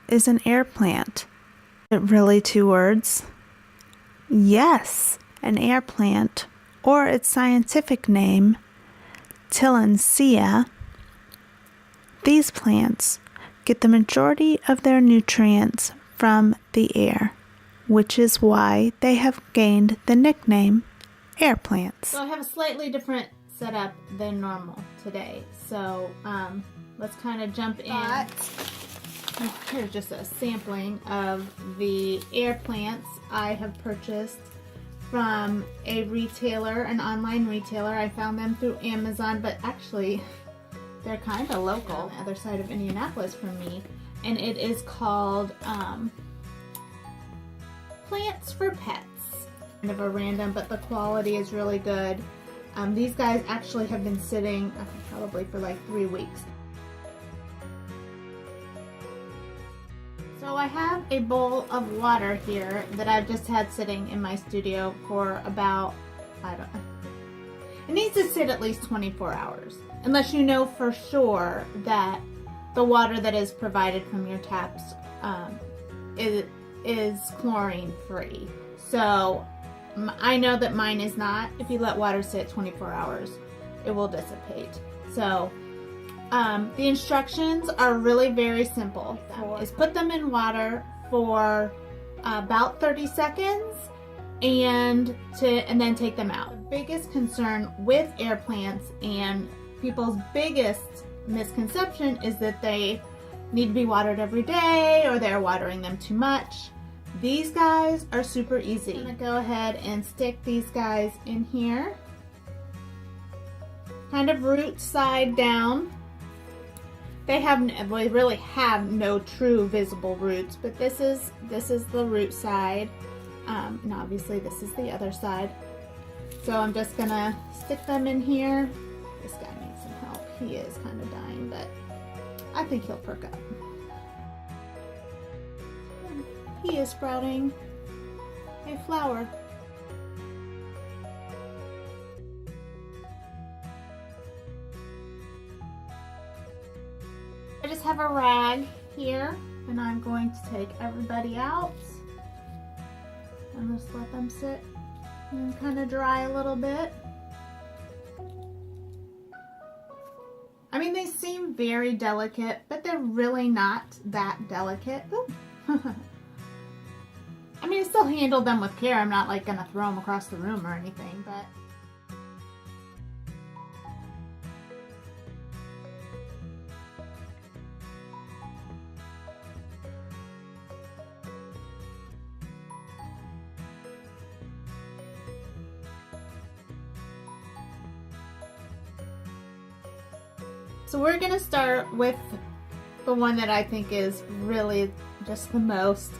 is an air plant. Is it really two words? Yes, an air plant, or its scientific name, Tillandsia. These plants get the majority of their nutrients from the air, which is why they have gained the nickname air plants. So I have a slightly different setup than normal today. So let's kind of jump in. Here's just a sampling of the air plants I have purchased from a retailer, an online retailer. I found them through Amazon, but actually they're kind of local on the other side of Indianapolis from me. And it is called Plants for Pets. Kind of a random, but the quality is really good. These guys actually have been sitting probably for like 3 weeks. So I have a bowl of water here that I've just had sitting in my studio for about, it needs to sit at least 24 hours. Unless you know for sure that the water that is provided from your taps is chlorine free. So I know that mine is not. If you let water sit 24 hours, it will dissipate. So the instructions are really very simple. Is put them in water for about 30 seconds and then take them out. The biggest concern with air plants and people's biggest misconception is that they need to be watered every day or they're watering them too much. These guys are super easy. I'm gonna go ahead and stick these guys in here. Kind of root side down. They really have no true visible roots, but this is the root side, and obviously this is the other side. So I'm just gonna stick them in here. This guy needs some help. He is kind of dying, but I think he'll perk up. He is sprouting a flower. I just have a rag here, and I'm going to take everybody out and just let them sit and kind of dry a little bit. I mean, they seem very delicate, but they're really not that delicate. I mean, I still handle them with care. I'm not like gonna throw them across the room or anything, but so we're gonna start with the one that I think is really just the most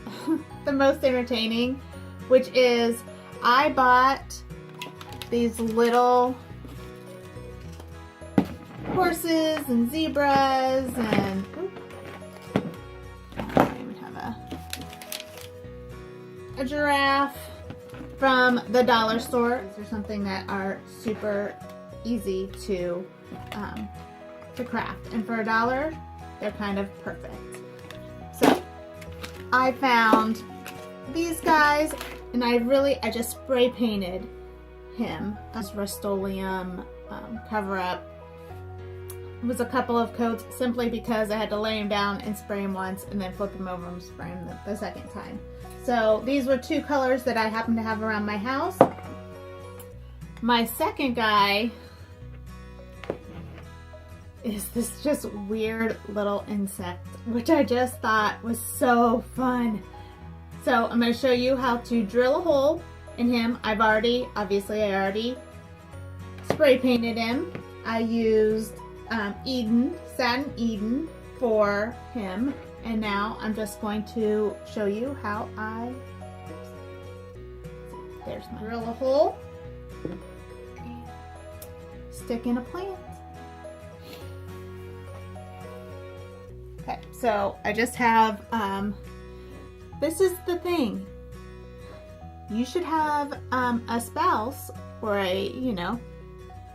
the most entertaining, which is I bought these little horses and zebras and I even have a giraffe from the dollar store. These are something that are super easy to craft, and for $1 they're kind of perfect. So I found these guys, and I just spray painted him as Rust-Oleum cover up. It was a couple of coats simply because I had to lay him down and spray him once and then flip him over and spray him the second time. So these were 2 colors that I happen to have around my house. My second guy is this just weird little insect, which I just thought was so fun. So I'm going to show you how to drill a hole in him. I already spray painted him. I used Satin Eden for him, and now I'm just going to show you how there's my drill a hole, stick in a plant. Okay, so I just have, this is the thing. You should have a spouse or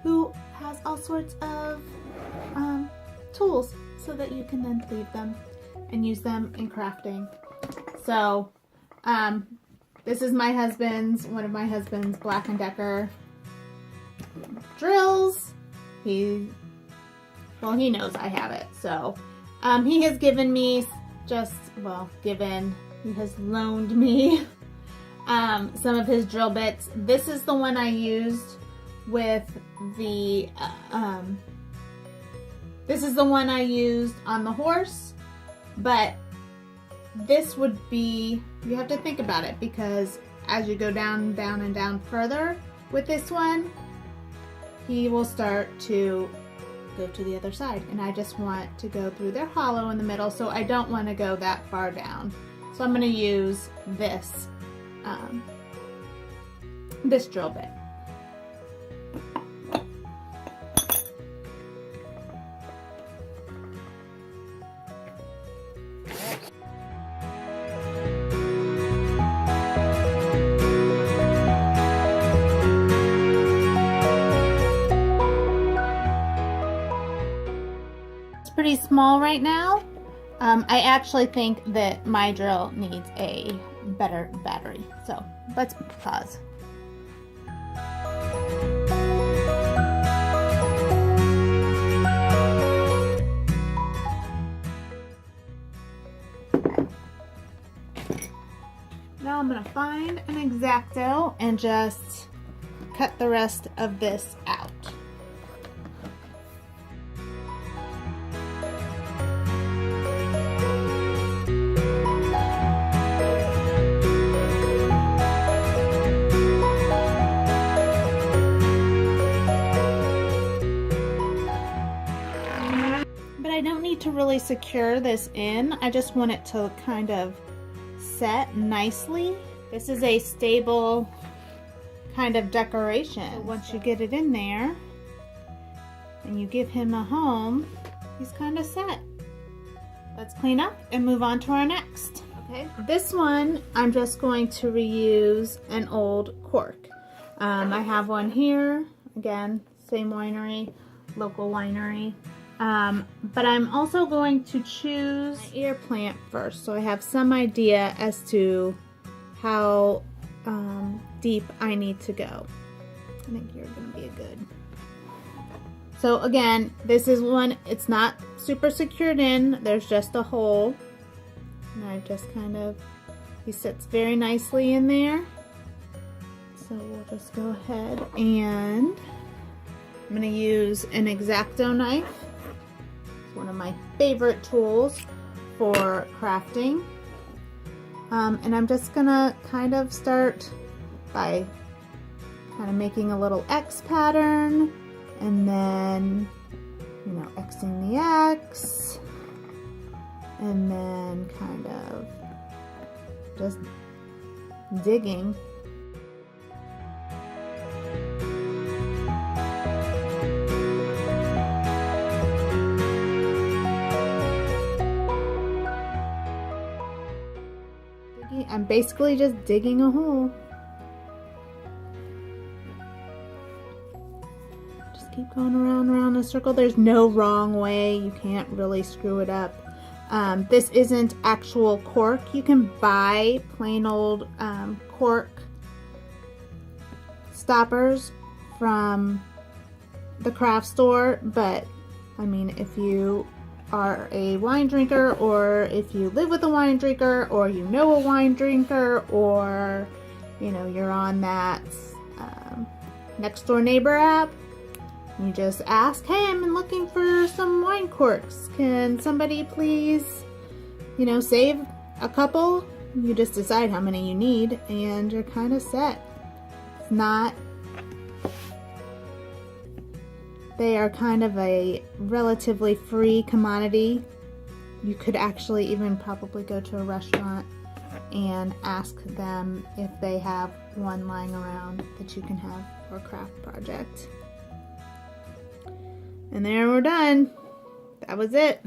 who has all sorts of tools so that you can then leave them and use them in crafting. So this is my husband's, one of my husband's Black & Decker drills. He knows I have it. So he has given me he has loaned me some of his drill bits. This is the one I used with the, this is the one I used on the horse, but this would be, you have to think about it, because as you go down, down, and down further with this one, he will start to go to the other side, and I just want to go through their hollow in the middle, so I don't want to go that far down. So I'm going to use this, this drill bit. Pretty small right now. I actually think that my drill needs a better battery. So let's pause. Now I'm gonna find an X-Acto and just cut the rest of this out. I don't need to really secure this in. I just want it to kind of set nicely. This is a stable kind of decoration. So once you get it in there and you give him a home, he's kind of set. Let's clean up and move on to our next. Okay, this one I'm just going to reuse an old cork. I have one here, again, same winery, local winery. But I'm also going to choose my ear plant first, so I have some idea as to how deep I need to go. I think you're going to be a good. So again, this is one, it's not super secured in, there's just a hole. And I just kind of, he sits very nicely in there. So we'll just go ahead and I'm going to use an X-Acto knife. One of my favorite tools for crafting, and I'm just gonna kind of start by kind of making a little X pattern, and then, you know, Xing the X, and then kind of just digging. I'm basically just digging a hole. Just keep going around in a circle. There's no wrong way. You can't really screw it up. This isn't actual cork. You can buy plain old cork stoppers from the craft store, but I mean, if you are a wine drinker, or if you live with a wine drinker, or you know a wine drinker, or you know, you're on that next door neighbor app, you just ask, hey, I'm looking for some wine corks, can somebody please, you know, save a couple? You just decide how many you need and you're kind of set. It's not, they are kind of a relatively free commodity. You could actually even probably go to a restaurant and ask them if they have one lying around that you can have for a craft project. And there, we're done. That was it.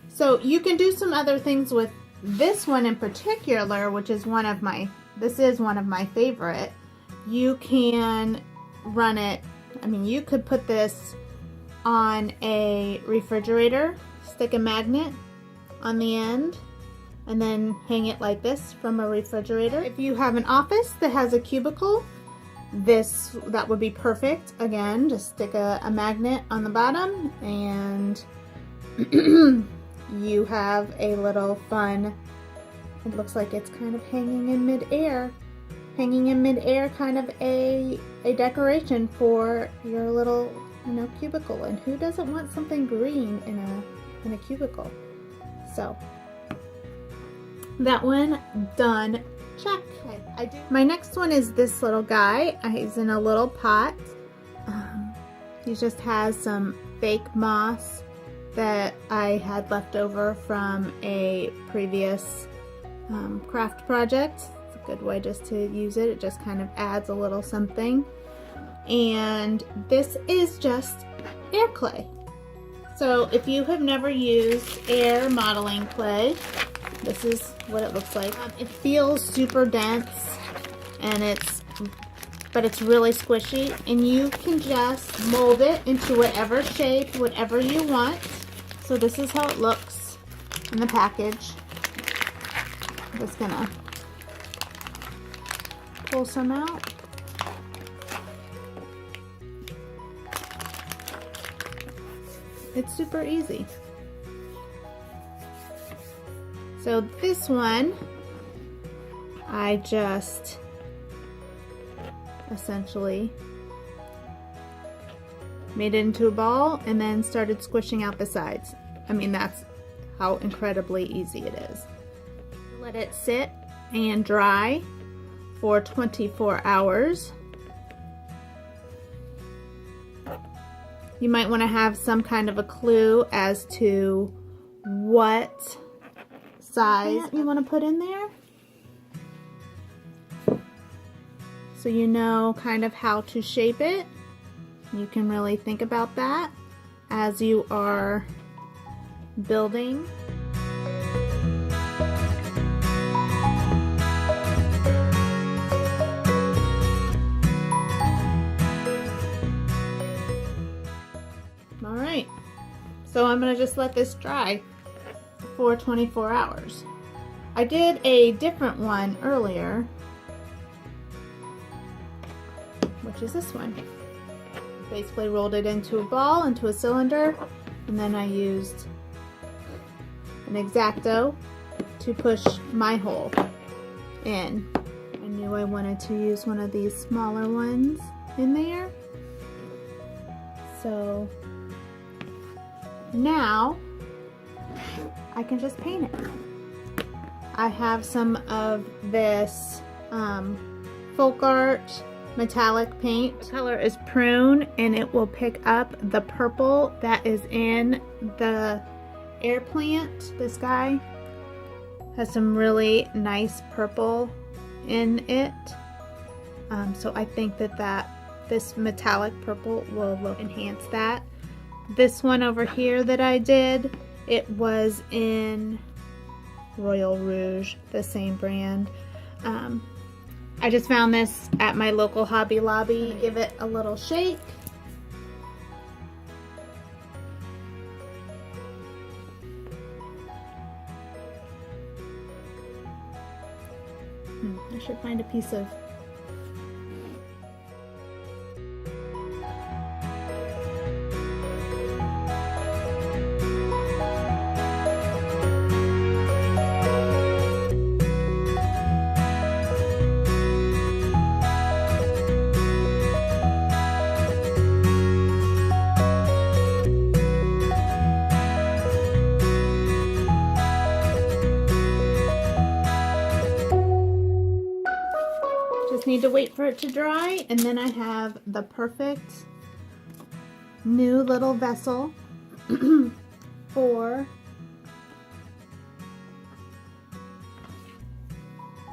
So you can do some other things with this one in particular, which is one of my, this is one of my favorite. You can run it, I mean, you could put this on a refrigerator, stick a magnet on the end, and then hang it like this from a refrigerator. If you have an office that has a cubicle, that would be perfect. Again, just stick a magnet on the bottom and you have a little fun, it looks like it's kind of hanging in midair. Hanging in midair, kind of a decoration for your little, cubicle. And who doesn't want something green in a cubicle? So that one done. Check. Okay, my next one is this little guy. He's in a little pot. He just has some fake moss that I had left over from a previous craft project. It's a good way just to use it. It just kind of adds a little something. And this is just air clay. So if you have never used air modeling clay, this is what it looks like. It feels super dense, and but it's really squishy, and you can just mold it into whatever shape, whatever you want. So this is how it looks in the package. I'm just gonna pull some out. It's super easy. So this one, I just essentially made it into a ball and then started squishing out the sides. I mean, that's how incredibly easy it is. Let it sit and dry for 24 hours. You might want to have some kind of a clue as to what size you want to put in there, so you know kind of how to shape it. You can really think about that as you are building. Alright, so I'm going to just let this dry for 24 hours. I did a different one earlier, which is this one. Basically rolled it into a ball, into a cylinder, and then I used an X-Acto to push my hole in. I knew I wanted to use one of these smaller ones in there. So now I can just paint it. I have some of this folk art metallic paint. The color is prune, and it will pick up the purple that is in the air plant. This guy has some really nice purple in it. So I think that this metallic purple will enhance that. This one over here that I did, it was in Royal Rouge, the same brand. I just found this at my local Hobby Lobby. Give it a little shake. I should find a piece of need to wait for it to dry, and then I have the perfect new little vessel for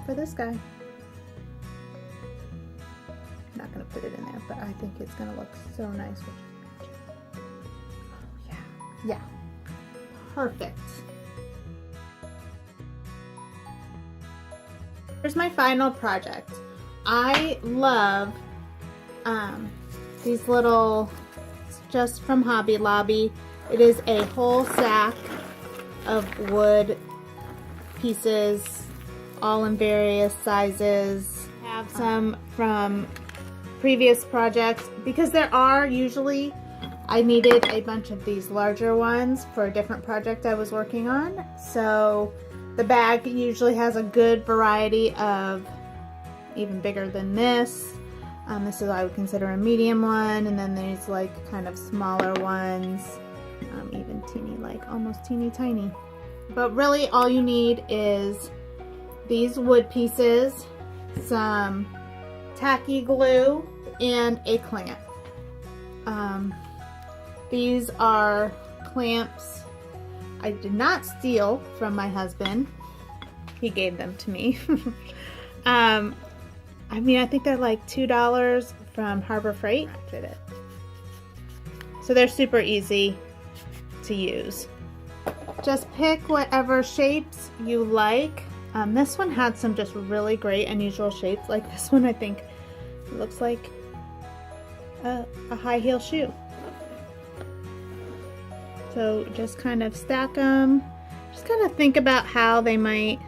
this guy. I'm not gonna put it in there, but I think it's gonna look so nice. Oh yeah, perfect. Here's my final project. I love these little just from Hobby Lobby. It is a whole sack of wood pieces, all in various sizes. I have some from previous projects because there are usually, I needed a bunch of these larger ones for a different project I was working on. So the bag usually has a good variety of even bigger than this. This is what I would consider a medium one, and then there's like kind of smaller ones, even teeny, like almost teeny tiny. But really all you need is these wood pieces, some tacky glue, and a clamp. These are clamps I did not steal from my husband. He gave them to me. I mean, I think they're like $2 from Harbor Freight. So they're super easy to use. Just pick whatever shapes you like. This one had some just really great unusual shapes. Like this one, I think it looks like a high heel shoe. So just kind of stack them. Just kind of think about how they might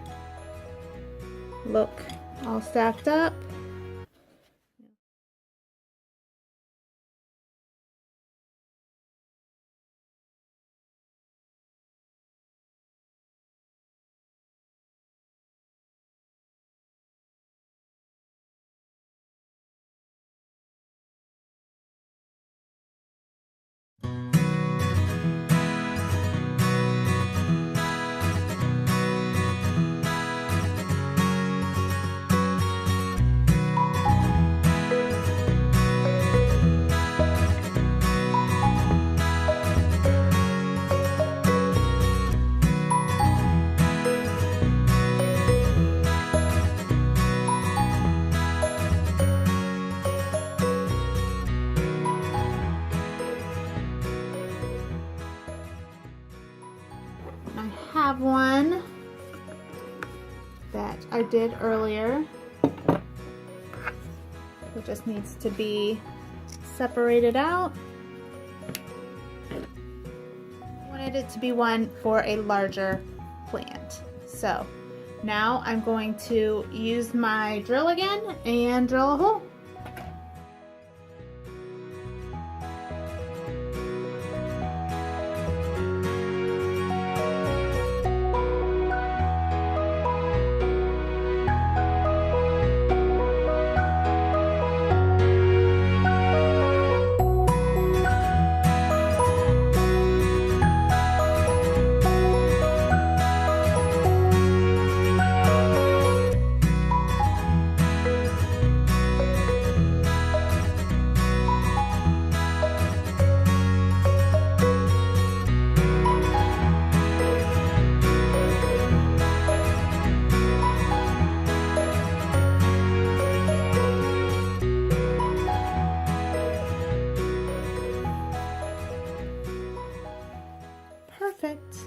look all stacked up. I have one that I did earlier. It just needs to be separated out. I wanted it to be one for a larger plant. So now I'm going to use my drill again and drill a hole. Perfect.